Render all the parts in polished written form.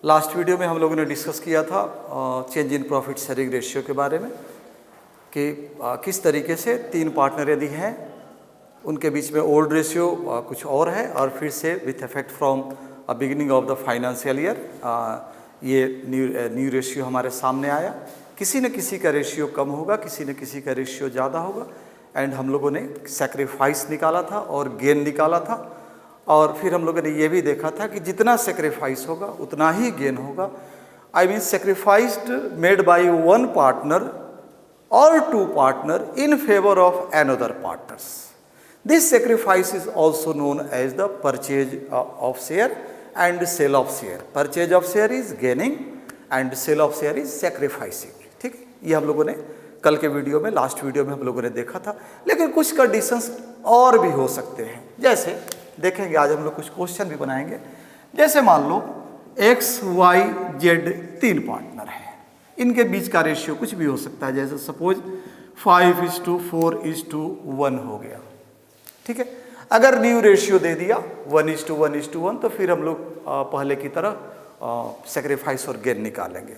Last video में हम लोगों ने डिस्कस किया था change in profit sharing ratio के बारे में कि किस तरीके से तीन पार्टनर यदि हैं उनके बीच में ओल्ड रेशियो कुछ और है और फिर से with effect from beginning of the financial year ये न्यू रेशियो हमारे सामने आया। किसी न किसी का रेशियो कम होगा, किसी न किसी का रेशियो ज़्यादा होगा एंड हम लोगों ने सेक्रीफाइस निकाला था और गेन निकाला था और फिर हम लोगों ने ये भी देखा था कि जितना सेक्रीफाइस होगा उतना ही गेन होगा। I mean sacrificed made by one partner और two partner in favour of another partners. This sacrifice is also known as the purchase of share and sale of share. Purchase of share is gaining and sale of share is sacrificing. ठीक है, ये हम लोगों ने कल के video में, last video में हम लोगों ने देखा था। लेकिन कुछ कंडीशंस और भी हो सकते हैं, जैसे देखेंगे आज हम लोग कुछ क्वेश्चन भी बनाएंगे। जैसे मान लो एक्स वाई जेड तीन पार्टनर हैं, इनके बीच का रेशियो कुछ भी हो सकता है। जैसे सपोज 5:4:1 हो गया। ठीक है, अगर न्यू रेशियो दे दिया 1:1:1 तो फिर हम लोग पहले की तरह सेक्रीफाइस और गेन निकालेंगे।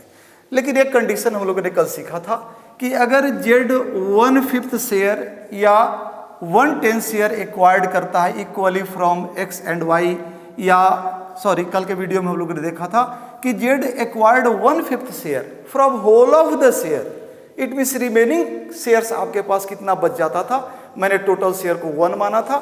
लेकिन एक कंडीशन हम लोगों ने कल सीखा था कि अगर जेड 1/5 शेयर या 1/10 शेयर एक्वायर्ड करता है equally from X and Y, या सॉरी कल के वीडियो में हम लोगों ने देखा था कि Z acquired 1/5 share from whole of the share, it means remaining shares आपके पास कितना बच जाता था। मैंने टोटल शेयर को 1 माना था,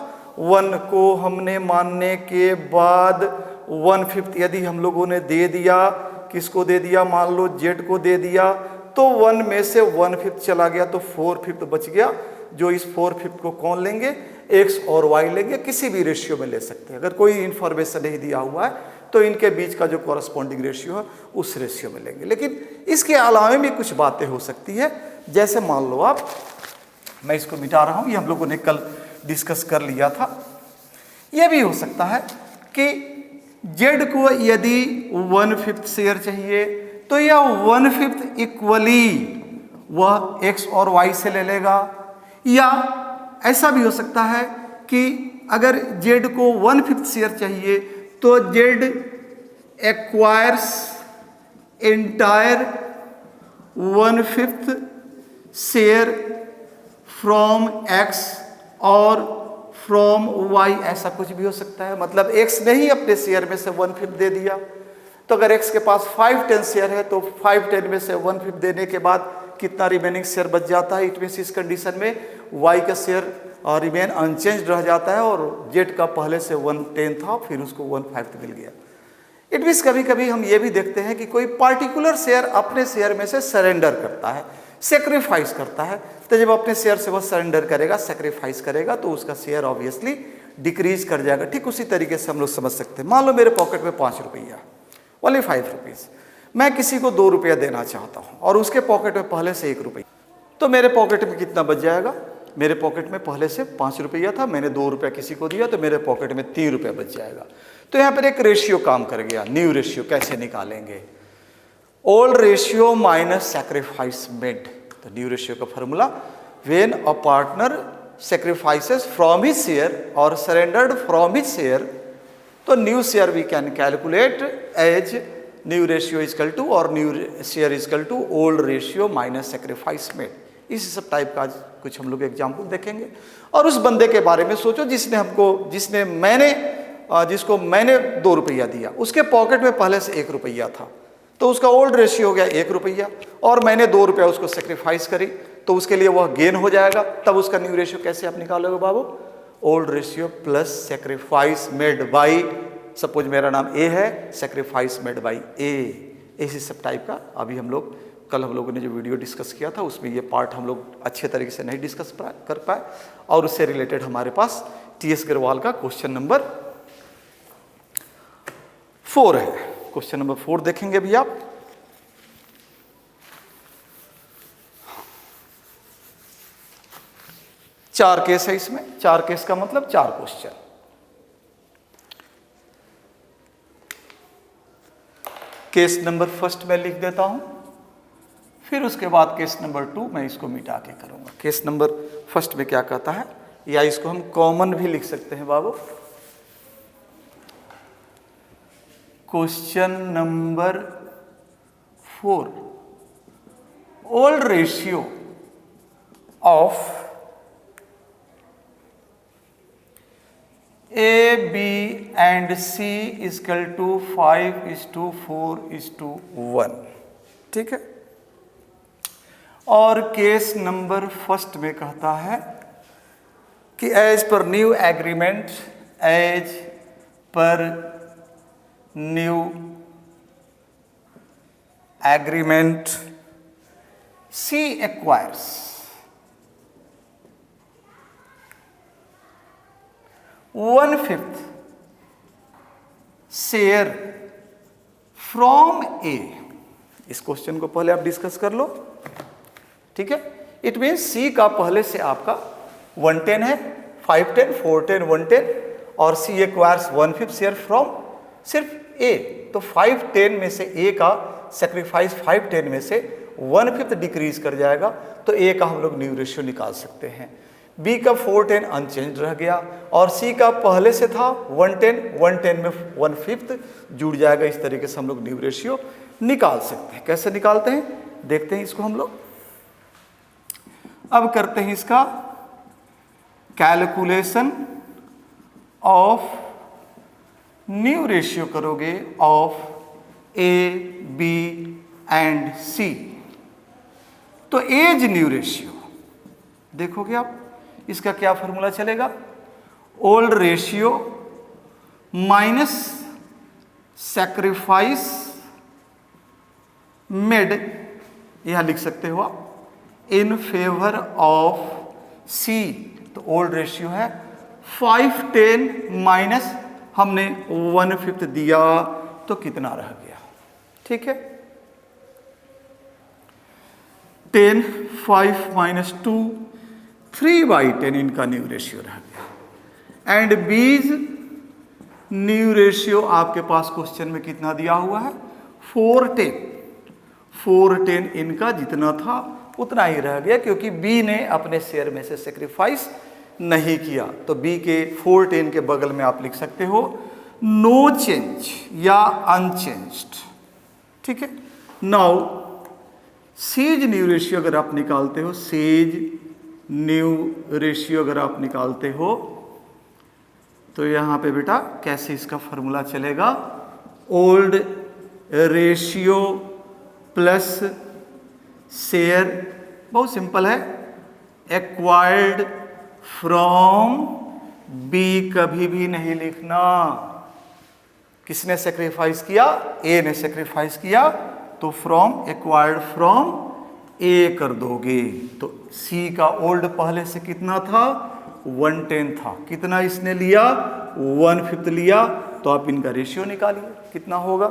1 को हमने मानने के बाद 1/5 यदि हम लोगों ने दे दिया, किसको दे दिया, मान लो जेड को दे दिया, तो 1 में से 1/5 चला गया तो 4/5 बच गया। जो इस 4/5 को कौन लेंगे, एक्स और वाई लेंगे, किसी भी रेशियो में ले सकते हैं। अगर कोई इन्फॉर्मेशन नहीं दिया हुआ है तो इनके बीच का जो कॉरस्पॉन्डिंग रेशियो है उस रेशियो में लेंगे। लेकिन इसके अलावा भी कुछ बातें हो सकती है। जैसे मान लो आप, मैं इसको मिटा रहा हूं, ये हम लोगों ने कल डिस्कस कर लिया था। यह भी हो सकता है कि जेड को यदि 1/5 शेयर चाहिए तो यह 1/5 इक्वली वह एक्स और वाई से ले लेगा, या ऐसा भी हो सकता है कि अगर जेड को 1/5 शेयर चाहिए तो Z acquires entire 1/5 share from x और फ्रॉम वाई, ऐसा कुछ भी हो सकता है। मतलब एक्स ने ही अपने शेयर में से 1/5 दे दिया, तो अगर एक्स के पास 5/10 शेयर है तो 5/10 में से 1/5 देने के बाद कितना रिमेनिंग शेयर बच जाता है। इट मीन्स इस कंडीशन में वाई का शेयर रिमेन अनचेंज रह जाता है और जेड का पहले से 1/10 था, फिर उसको 1/5 मिल गया। इट मीन्स कभी कभी हम ये भी देखते हैं कि कोई पार्टिकुलर शेयर अपने शेयर में से सरेंडर करता है, सेक्रीफाइस करता है। तो जब अपने शेयर से वह सरेंडर करेगा, सेक्रीफाइस करेगा, तो उसका शेयर ऑब्वियसली डिक्रीज कर जाएगा। ठीक उसी तरीके से हम लोग समझ सकते हैं। मान लो मेरे पॉकेट में 5 रुपया, ओनली 5 रुपीज़, मैं किसी को 2 रुपया देना चाहता हूँ और उसके पॉकेट में पहले से 1 रुपया, तो मेरे पॉकेट में कितना बच जाएगा। मेरे पॉकेट में पहले से 5 रुपया था, मैंने 2 रुपया किसी को दिया तो मेरे पॉकेट में 3 रुपया बच जाएगा। तो यहाँ पर एक रेशियो काम कर गया। न्यू रेशियो कैसे निकालेंगे, old ratio minus sacrifice made. तो न्यू रेशियो का formula, when a partner sacrifices from his share और सरेंडर्ड फ्रॉम हिज शेयर, तो new share we can calculate as new ratio equal to और new share equal to old ratio minus sacrifice made. इसी सब type का कुछ हम लोग example देखेंगे। और उस बंदे के बारे में सोचो जिसको मैंने 2 रुपया दिया, उसके पॉकेट में पहले से 1 रुपया था, तो उसका ओल्ड रेशियो हो गया 1 रुपया, और मैंने 2 रुपया उसको सेक्रीफाइस करी तो उसके लिए वह गेन हो जाएगा। तब उसका न्यू रेशियो कैसे आप निकालोगे बाबू, old ratio plus sacrifice made by, suppose मेरा नाम ए है, सेक्रीफाइस मेड बाई ए। इसी सब टाइप का अभी हम लोगों ने जो वीडियो डिस्कस किया था उसमें ये पार्ट हम लोग अच्छे तरीके से नहीं डिस्कस कर पाए, और उससे रिलेटेड हमारे पास टीएस अग्रवाल का क्वेश्चन नंबर 4 है। क्वेश्चन नंबर 4 देखेंगे भी आप। चार केस है इसमें, 4 केस का मतलब 4 क्वेश्चन। केस नंबर 1 मैं लिख देता हूं, फिर उसके बाद केस नंबर 2 मैं इसको मिटा के करूंगा। केस नंबर 1 में क्या कहता है, या इसको हम कॉमन भी लिख सकते हैं बाबू। Question number 4, old ratio of A, B and C equal to 5:4:1। ठीक है। और केस नंबर फर्स्ट में कहता है कि as per new agreement C acquires 1/5 share from A. इस क्वेश्चन को पहले आप डिस्कस कर लो। ठीक है। इट मीन्स सी का पहले से आपका 110 है, 510, 410, 110 और सी एक्वायर्स 1/5 शेयर फ्रॉम सिर्फ ए। तो 510 में से ए का सेक्रीफाइस 510 में से 1/5 डिक्रीज कर जाएगा, तो ए का हम लोग न्यू रेशियो निकाल सकते हैं। बी का 410 अनचेंज रह गया और सी का पहले से था 110 में 1/5 जुड़ जाएगा। इस तरीके से हम लोग न्यू रेशियो निकाल सकते हैं। कैसे निकालते हैं देखते हैं इसको हम लोग। अब करते हैं इसका कैलकुलेशन ऑफ न्यू रेशियो करोगे ऑफ ए, बी एंड सी। तो एज न्यू रेशियो देखोगे आप, इसका क्या फॉर्मूला चलेगा? Old ratio minus sacrifice made, यहां लिख सकते हो आप, इन फेवर ऑफ सी। तो ओल्ड रेशियो है 510 माइनस हमने 1/5 दिया तो कितना रह गया? ठीक है। 10, 5 माइनस 2, 3/10 इनका न्यू रेशियो रह गया। एंड बीज न्यू रेशियो आपके पास क्वेश्चन में कितना दिया हुआ है? 410। 410 इनका जितना था उतना ही रह गया, क्योंकि बी ने अपने शेयर में से सेक्रीफाइस नहीं किया। तो बी के 410 के बगल में आप लिख सकते हो नो चेंज या अनचेंज्ड। ठीक है। नाउ सेज न्यू रेशियो अगर आप निकालते हो, सेज न्यू रेशियो अगर आप निकालते हो तो यहां पे बेटा कैसे इसका फॉर्मूला चलेगा? ओल्ड रेशियो प्लस शेयर, बहुत सिंपल है, एक्वायर्ड फ्रॉम बी। कभी भी नहीं लिखना किसने सेक्रीफाइस किया? ए ने सेक्रीफाइस किया, तो फ्रॉम, एक्वायर्ड फ्रॉम ए कर दोगे। तो सी का ओल्ड पहले से कितना था? 110 था। कितना इसने लिया? 1/5 लिया। तो आप इनका रेशियो निकालिए कितना होगा।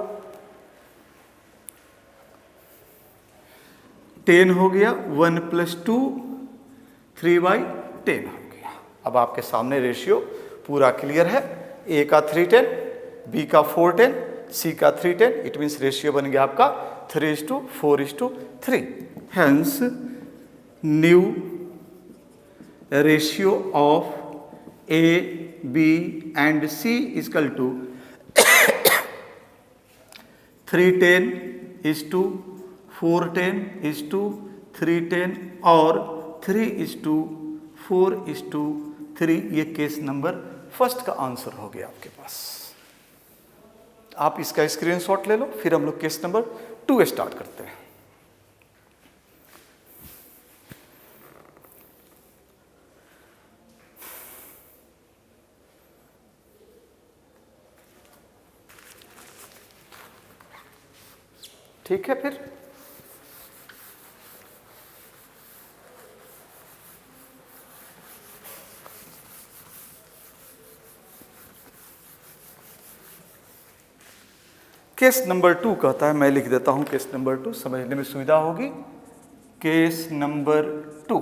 10 हो गया, 1 + 2 3/10 हो गया। अब आपके सामने रेशियो पूरा क्लियर है। ए का 310, बी का 410, सी का 310। इट मीन्स रेशियो बन गया आपका 3:4:3। Hence new ratio of A, B and C equal to 310:410:310 और 3:4:3। ये केस नंबर फर्स्ट का आंसर हो गया आपके पास। आप इसका स्क्रीनशॉट ले लो, फिर हम लोग केस नंबर 2 स्टार्ट करते हैं। ठीक है। फिर केस नंबर 2 कहता है, मैं लिख देता हूं केस नंबर 2, समझने में सुविधा होगी। Case number 2,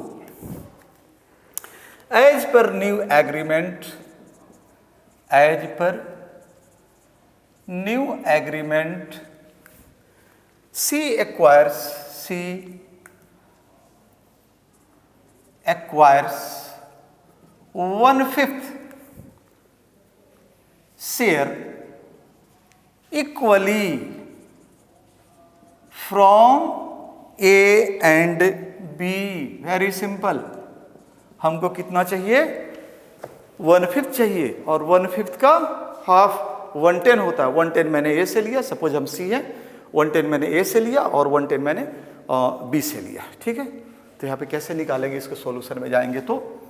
as per new agreement, as per new agreement C acquires 1/5 share equally from A and B. Very simple. हमको कितना चाहिए? 1/5 चाहिए, और 1/5 का हाफ 1/10 होता है। 1/10 मैंने ए से लिया, सपोज हम सी है, 1/10 मैंने ए से लिया और 1/10 मैंने बी से लिया। ठीक है, तो यहाँ पे कैसे निकालेंगे इसको? सॉल्यूशन में जाएंगे तो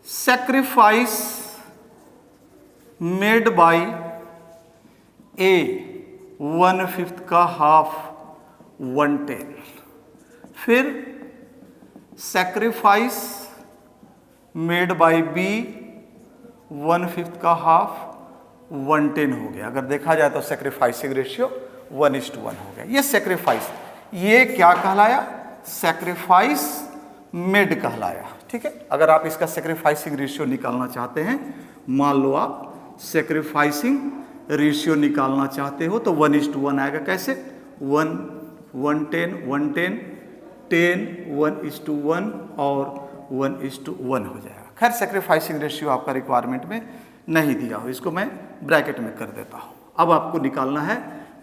सैक्रिफाइस मेड बाय ए 1/5 का हाफ 1/10, फिर सैक्रिफाइस मेड बाय बी 1/5 का हाफ 1/10 हो गया। अगर देखा जाए तो सैक्रिफाइसिंग रेशियो 1:1 हो गया। ये सैक्रिफाइस, ये क्या कहलाया? सैक्रिफाइस मेड कहलाया। ठीक है, अगर आप इसका सैक्रिफाइसिंग रेशियो निकालना चाहते हैं, मान लो आप सैक्रिफाइसिंग रेशियो निकालना चाहते हो तो 1:1 आएगा। कैसे? 1 110 110 10 1:1 और 1:1 हो जाएगा। खैर, सैक्रिफाइसिंग रेशियो आपका रिक्वायरमेंट में नहीं दिया हो, इसको मैं ब्रैकेट में कर देता हूं। अब आपको निकालना है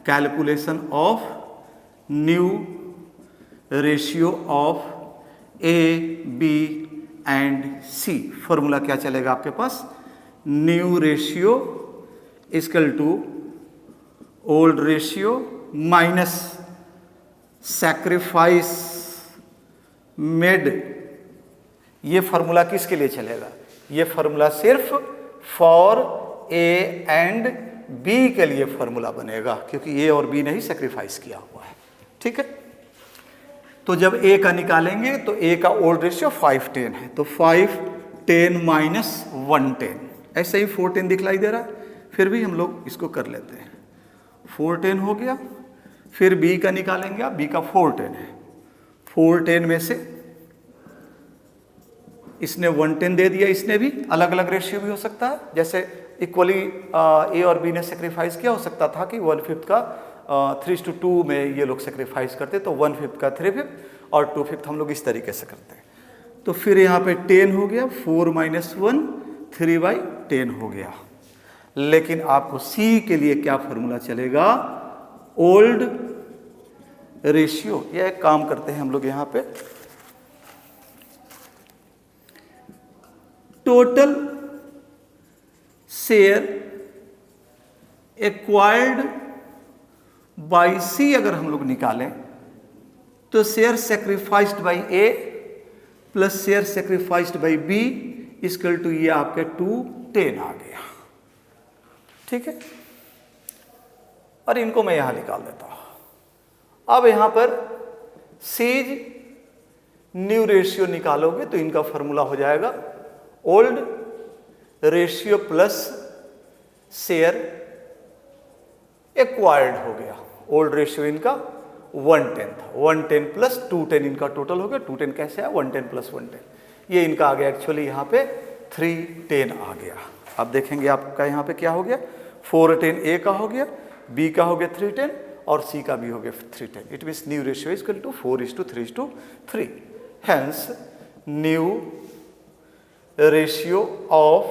calculation of new ratio of A B and C. Formula क्या चलेगा आपके पास? New ratio equal to old ratio minus sacrifice made. ये फॉर्मूला किसके लिए चलेगा? ये फॉर्मूला सिर्फ फॉर ए एंड बी के लिए फॉर्मूला बनेगा, क्योंकि ए और बी ने ही सैक्रिफाइस किया हुआ है। ठीक है, तो जब ए का निकालेंगे तो ए का ओल्ड रेशियो 5:10 है, तो 5:10 माइनस 1:10, ऐसे ही 4:10 दिखलाई दे रहा है, फिर भी हम लोग इसको कर लेते हैं। 4:10 हो गया, फिर बी का निकालेंगे आप, बी का 4:10 है, 4:10 में से इसने 1:10 दे दिया, इसने भी अलग अलग रेशियो भी हो सकता है, जैसे इक्वली ए और बी ने सेक्रीफाइस किया, हो सकता था कि 1/5 का 3:2 में ये लोग सेक्रीफाइस करते, तो 1/5 का 3/5 और 2/5 हम लोग इस तरीके से करते हैं। तो फिर यहाँ पे 10 हो गया, 4 - 1 3/10 हो गया। लेकिन आपको सी के लिए क्या फॉर्मूला चलेगा? Old ratio. यह एक काम करते हैं हम लोग यहाँ पे, total share acquired by C अगर हम लोग निकालें तो share sacrificed by A plus share sacrificed by B equal to ये आपके 210 आ गया। ठीक है, और इनको मैं यहां निकाल देता हूं। अब यहां पर सीज न्यू रेशियो निकालोगे तो इनका फॉर्मूला हो जाएगा old ratio plus share acquired हो गया। ओल्ड रेशियो इनका 110 था, 110 प्लस 210 इनका टोटल हो गया। 210 कैसे आया? 110 प्लस 110, ये इनका आ गया एक्चुअली यहाँ पे 310 आ गया। अब देखेंगे आपका यहाँ पे क्या हो गया, 410 ए का हो गया, बी का हो गया 310 और सी का भी हो गया 310। It means new ratio is equal to 4:3:3। Hence new ratio of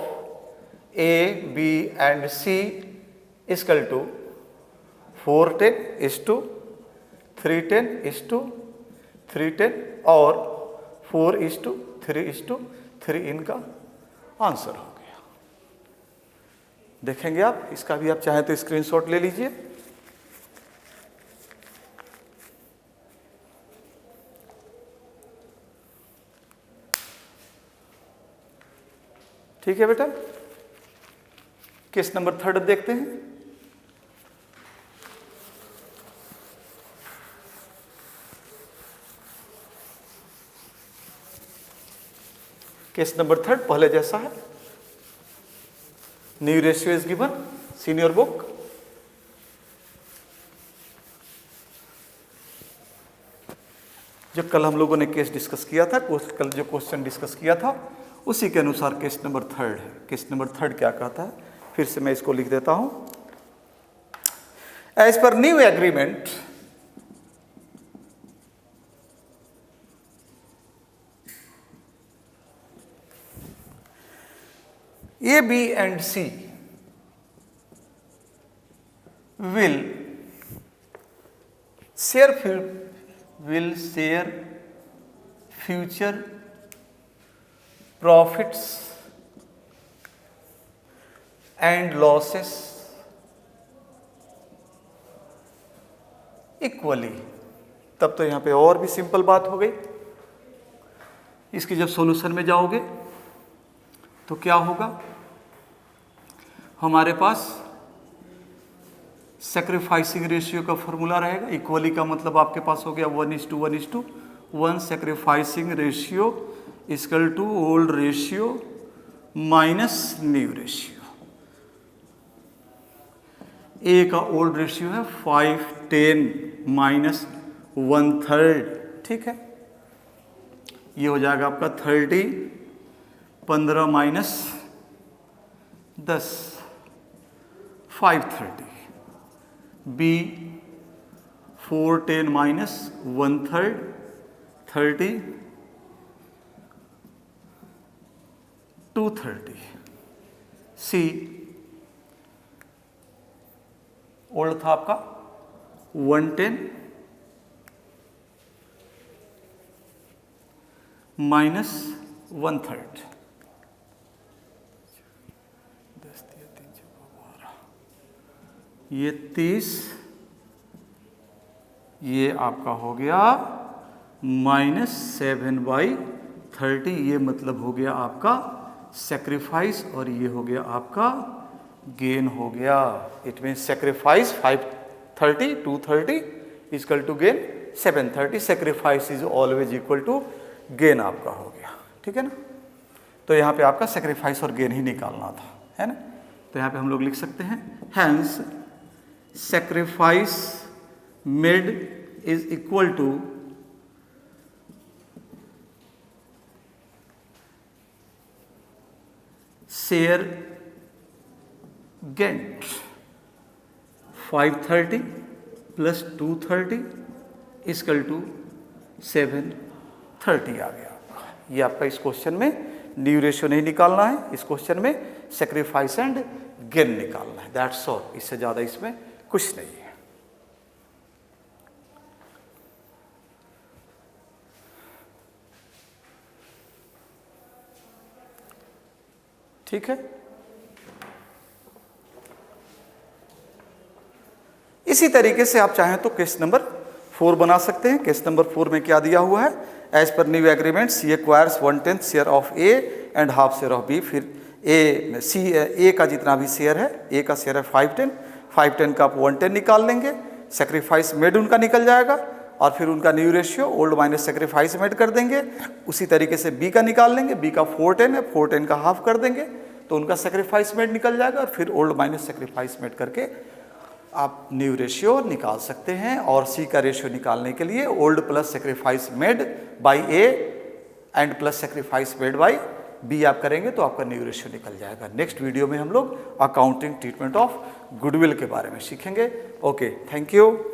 A B and C equal to 4:10:3:10:310 और 4:3:3 इनका आंसर हो गया। देखेंगे आप, इसका भी आप चाहें तो स्क्रीनशॉट ले लीजिए। ठीक है बेटा, केस नंबर 3 देखते हैं। केस नंबर 3 पहले जैसा है। New ratio is given, senior book. जो कल हम लोगों ने केस डिस्कस किया था, कल जो क्वेश्चन डिस्कस किया था उसी के अनुसार केस नंबर 3 है। केस नंबर 3 क्या कहता है, फिर से मैं इसको लिख देता हूं। As per new agreement A, B and C will share future profits and losses equally। तब तो यहां पे और भी सिंपल बात हो गई। इसकी जब सॉल्यूशन में जाओगे तो क्या होगा, हमारे पास सैक्रिफाइसिंग रेशियो का फॉर्मूला रहेगा। इक्वली का मतलब आपके पास हो गया 1:1:1। Sacrificing ratio equal to old ratio minus new ratio. A का ओल्ड रेशियो है 5:10 माइनस 1/3, ठीक है। ये हो जाएगा आपका 30, 15 minus 10, 530। B 4:10 minus 1/3, 30, 230। C old था आपका 110 माइनस 1/3, ये 30, ये आपका हो गया -7/30। ये मतलब हो गया आपका सेक्रीफाइस और ये हो गया आपका गेन हो गया। It mean sacrifice 530, 230 equal to gain 730। Sacrifice is always equal to gain आपका हो गया, ठीक है ना। तो यहाँ पे आपका सेक्रीफाइस और गेन ही निकालना था, है ना। तो यहाँ पे हम लोग लिख सकते हैं hence sacrifice made is equal to share gained। 530 plus 230 equal to 730 आ गया। ये आपका इस क्वेश्चन में न्यू रेशियो नहीं निकालना है, इस क्वेश्चन में सेक्रीफाइस एंड गेन निकालना है। दैट्स ऑल, इससे ज़्यादा इसमें कुछ नहीं है। ठीक है। इसी तरीके से आप चाहें तो केस नंबर 4 बना सकते हैं। केस नंबर 4 में क्या दिया हुआ है, as per new agreement C acquires 1/10 share of A and half share of B. फिर ए का जितना भी शेयर है, ए का शेयर है 510 का आप 110 निकाल लेंगे। सेक्रीफाइस मेड उनका निकल जाएगा और फिर उनका new ratio old minus sacrifice made कर देंगे। उसी तरीके से बी का निकाल लेंगे, बी का 410 है, 410 का हाफ कर देंगे तो उनका सेक्रीफाइस मेड निकल जाएगा और फिर ओल्ड माइनस सेक्रीफाइस मेड करके आप न्यू रेशियो निकाल सकते हैं। और सी का रेशियो निकालने के लिए old plus sacrifice made by A and plus sacrifice made by B आप करेंगे तो आपका न्यू रेशियो निकल जाएगा। नेक्स्ट वीडियो में हम लोग अकाउंटिंग ट्रीटमेंट ऑफ गुडविल के बारे में सीखेंगे। Okay, thank you.